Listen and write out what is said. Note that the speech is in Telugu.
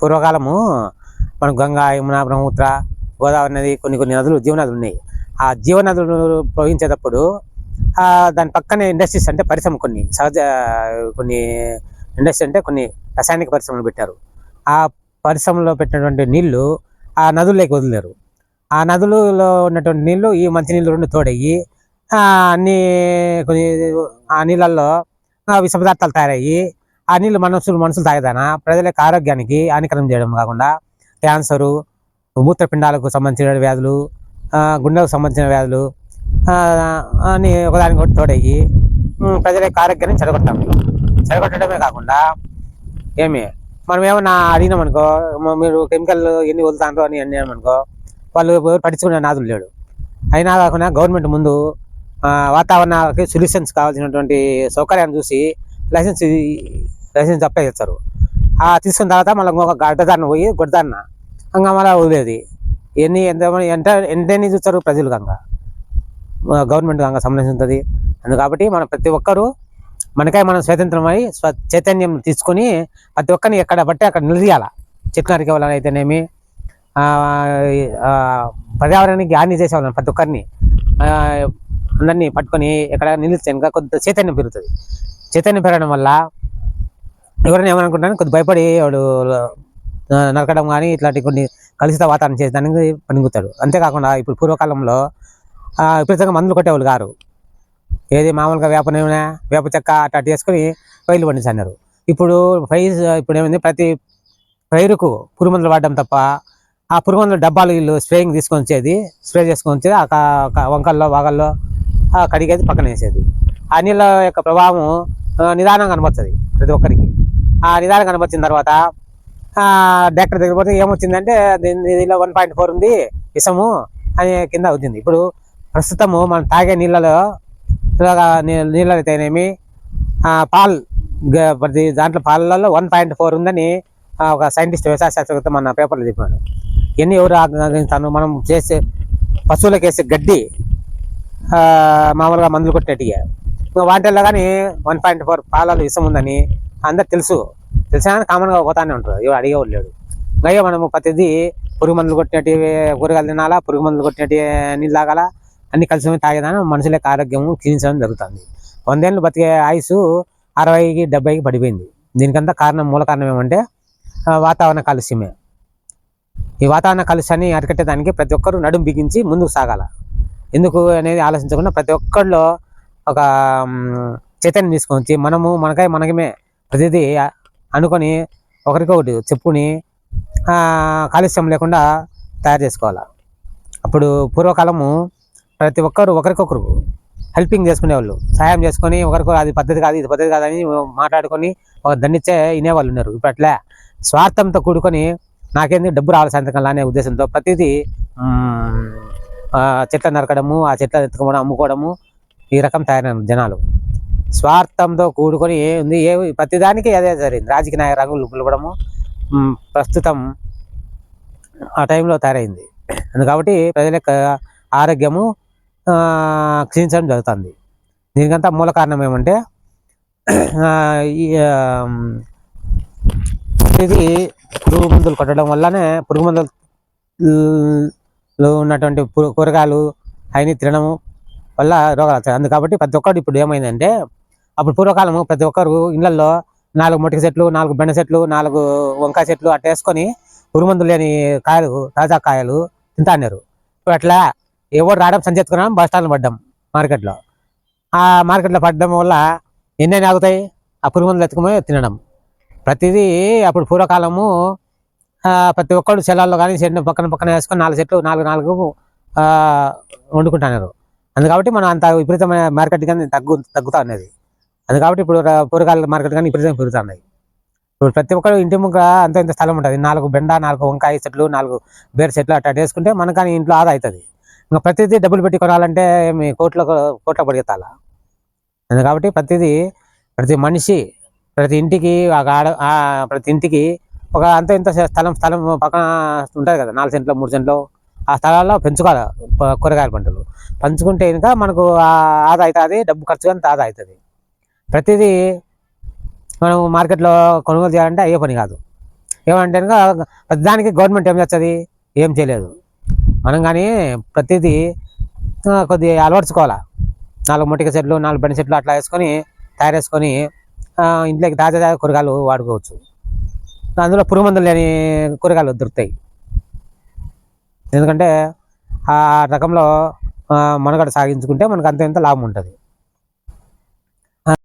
పూర్వకాలము మన గంగా, యమున, బ్రహ్మపుత్ర, గోదావరి నది కొన్ని నదులు జీవనదులు ఉన్నాయి. ఆ జీవనదులు ప్రవహించేటప్పుడు దాని పక్కనే ఇండస్ట్రీస్ అంటే పరిశ్రమ కొన్ని ఇండస్ట్రీ అంటే కొన్ని రసాయనిక పరిశ్రమలు పెట్టారు. ఆ పరిశ్రమలో పెట్టినటువంటి నీళ్లు ఆ నదుల్లోకి వదిలేరు. ఆ నదులలో ఉన్నటువంటి నీళ్లు ఈ మంచినీళ్ళు రెండు తోడయ్యి అన్ని కొన్ని ఆ నీళ్ళల్లో విష పదార్థాలు తయారయ్యి ఆ నీళ్ళు మనుషులు తాగేదానా ప్రజలకు ఆరోగ్యానికి హానికరం చేయడం కాకుండా క్యాన్సరు, మూత్రపిండాలకు సంబంధించిన వ్యాధులు, గుండెలకు సంబంధించిన వ్యాధులు అని ఒకదానికి ఒకటి తోడయ్యి ప్రజల యొక్క ఆరోగ్యాన్ని చెడగొట్టడమే కాకుండా మనం ఏమన్నా అడిగినామనుకో, మీరు కెమికల్ ఎన్ని వదులుతాండ్రో అని అన్నామనుకో, వాళ్ళు పట్టించుకునే నాదులు లేడు. అయినా కాకుండా గవర్నమెంట్ ముందు వాతావరణానికి సొల్యూషన్స్ కావాల్సినటువంటి సౌకర్యాన్ని చూసి లైసెన్స్ అప్లై చేస్తారు. తీసుకున్న తర్వాత మళ్ళీ ఒక గడ్డదారిన పోయి గొడ్డదారిన ఇంకా మళ్ళీ వదిలేది ఎంతని చూస్తారు ప్రజలు కంగా గవర్నమెంట్ కంగా సంబంధించి. కాబట్టి మనం ప్రతి ఒక్కరూ మనం స్వతంత్రమై చైతన్యం తీసుకొని ప్రతి ఒక్కరిని ఎక్కడ బట్టి అక్కడ నిలదీయాల. చెట్లు నరికే వాళ్ళని అయితేనేమి, పర్యావరణానికి హాని చేసే వాళ్ళని ప్రతి ఒక్కరిని అందరినీ పట్టుకొని ఎక్కడ నిలిస్తే ఇంకా కొంత చైతన్యం పెరుగుతుంది. చైతన్యం పెరగడం వల్ల ఎవరైనా ఏమనుకుంటాను కొద్ది భయపడి వాడు నరకడం కానీ ఇట్లాంటి కొన్ని కలుషిత వాతావరణం చేసేదానికి పనిగుతాడు. అంతేకాకుండా ఇప్పుడు పూర్వకాలంలో విపరీతంగా మందులు కొట్టేవాళ్ళు గారు. ఏది మామూలుగా వేప చెక్క అట్లా వేసుకొని పైర్లు పండించన్నారు. ఇప్పుడు ఏమైంది, ప్రతి పైరుకు పురుగు మందులు వాడడం తప్ప ఆ పురుగు మందుల డబ్బాలు వీళ్ళు స్ప్రే చేసుకొని వచ్చేది వంకల్లో వాగల్లో కడిగేది పక్కన వేసేది. ఆ నీళ్ళ యొక్క ప్రభావం నిదానంగా కనబడుతుంది ప్రతి ఒక్కరికి. ఆ నిదానం కనబడిన తర్వాత డాక్టర్ దగ్గర పోతే ఏమొచ్చిందంటే దీనిలో 1.4 ఉంది విషము అని కింద అవుతుంది. ఇప్పుడు ప్రస్తుతము మనం తాగే నీళ్ళలో అయితేనేమి ప్రతి దాంట్లో పాలలో 1.4 ఉందని ఒక సైంటిస్ట్, వ్యవసాయ శాస్త్రవేత్త మన పేపర్లో చెప్పాడు. ఇవన్నీ ఎవరు ఆగ్రహిస్తాను? మనం చేసే పశువులకు వేసే గడ్డి మామూలుగా మందులు కొట్టేటిగా వాటిల్లో కానీ 1.4 పాలలో విషం ఉందని అందరు తెలిసినా కామన్గా పోతానే ఉంటారు. ఎవరు అడిగేవాళ్ళు లేడు. అయ్యో మనము ప్రతిదీ పురుగు మందులు కొట్టినట్టు కూరగాయలు తినాలా, పురుగు మందులు కొట్టినట్టు నీళ్ళు తాగాల, అన్ని కలిసి తాగేదాన్ని మనుషుల యొక్క ఆరోగ్యము క్షీణించడం జరుగుతుంది. 100 ఏళ్ళు బతికే ఆయుసు 60కి 70కి పడిపోయింది. దీనికంతా మూల కారణం ఏమంటే వాతావరణ కాలుష్యమే. ఈ వాతావరణ కాలుష్యాన్ని అరికట్టేదానికి ప్రతి ఒక్కరూ నడుం బిగించి ముందుకు సాగాల. ఎందుకు అనేది ఆలోచించకుండా ప్రతి ఒక్కరిలో ఒక చైతన్యం తీసుకొని మనకమే ప్రతిదీ అనుకొని ఒకరికొకటి చెప్పుని కాలుష్యం లేకుండా తయారు చేసుకోవాలి. అప్పుడు పూర్వకాలము ప్రతి ఒక్కరు ఒకరికొకరు హెల్పింగ్ చేసుకునేవాళ్ళు, సహాయం చేసుకొని ఒకరికొకరు అది పద్ధతి కాదు ఇది పద్ధతి కాదని మాట్లాడుకొని ఒక దండిచ్చే వినేవాళ్ళు ఉన్నారు. ఇప్పుడు అట్లా స్వార్థంతో కూడుకొని నాకేంది డబ్బు రావాలి సాయంత్రం అనే ఉద్దేశంతో ప్రతిదీ చెట్లు నరకడము, ఆ చెట్లు ఎత్తుకోవడం, అమ్ముకోవడము, ఈ రకం తయారైన జనాలు. స్వార్థంతో కూడుకొని ఉంది ప్రతిదానికి అదే జరిగింది. రాజకీయ నాయక రంగులు పులపడము ప్రస్తుతం ఆ టైంలో తయారైంది. కాబట్టి ప్రజల యొక్క ఆరోగ్యము క్షీణించడం జరుగుతుంది. దీనికంతా మూల కారణం ఏమంటే ఇది పురుగు మందులు కొట్టడం వల్లనే, పురుగు మందులు ఉన్నటువంటి కూరగాయలు అవన్నీ తినడము వల్ల రోగాలు వస్తాయి. కాబట్టి ప్రతి ఒక్కరు ఇప్పుడు ఏమైందంటే, అప్పుడు పూర్వకాలము ప్రతి ఒక్కరు ఇళ్లలో 4 మొటిక చెట్లు, 4 బెండ చెట్లు, 4 వంకాయ చెట్లు అట్లా వేసుకొని పురుగు మందులు లేని కాయలు, తాజా కాయలు తింటాన్నారు. ఇప్పుడు అట్లా ఎవరు రావడం సంచెత్తుకున్నాం, బస్టాండ్లు పడ్డాం మార్కెట్లో. ఆ మార్కెట్లో పడడం వల్ల ఎన్నైనా ఆగుతాయి, ఆ పురుగు మందులు ఎత్తుకుపోయి తినడం. ప్రతిదీ అప్పుడు పూర్వకాలము ప్రతి ఒక్కరు చెలాల్లో కానీ చెట్టు పక్కన వేసుకొని 4 చెట్లు 4 వండుకుంటున్నారు. కాబట్టి మనం అంత విపరీతమైన మార్కెట్ కానీ తగ్గుతా ఉన్నది. కాబట్టి ఇప్పుడు కూరగాయల మార్కెట్ కానీ విపరీతంగా పెరుగుతున్నాయి. ఇప్పుడు ప్రతి ఒక్కరు ఇంటి ముగ్గ ఇంత స్థలం ఉంటుంది. 4 బెండ, 4 వంకాయ చెట్లు, 4 బేర చెట్లు అట్లా వేసుకుంటే మనకు కానీ ఇంట్లో ఆదా అవుతుంది. ఇంకా ప్రతిదీ డబ్బులు పెట్టి కొనాలంటే కోట్ల పడిగెత్తాల. కాబట్టి ప్రతి మనిషి ప్రతి ఇంటికి ఒక ఇంత స్థలం పక్కన ఉంటుంది కదా, 4 సెంట్లు 3 సెంట్లు, ఆ స్థలాల్లో పెంచుకోవాలి కూరగాయల పంటలు. పంచుకుంటే ఇంకా మనకు ఆదా అవుతుంది, డబ్బు ఖర్చు అంత ఆదా అవుతుంది. ప్రతిదీ మనం మార్కెట్లో కొనుగోలు చేయాలంటే అయ్యే పని కాదు. ఏమంటే దానికి గవర్నమెంట్ ఏం చేస్తుంది, ఏం చేయలేదు. మనం కానీ ప్రతిదీ కొద్దిగా అలవర్చుకోవాలా. 4 మొటిక చెట్లు 4 బెండ చెట్లు అట్లా వేసుకొని తయారు చేసుకొని ఇంట్లోకి తాజా కూరగాయలు వాడుకోవచ్చు. అందులో పురుగు మందులు లేని కూరగాయలు దొరుకుతాయి. ఎందుకంటే ఆ రకంలో మనుగడ సాగించుకుంటే మనకు అంత లాభం ఉంటుంది.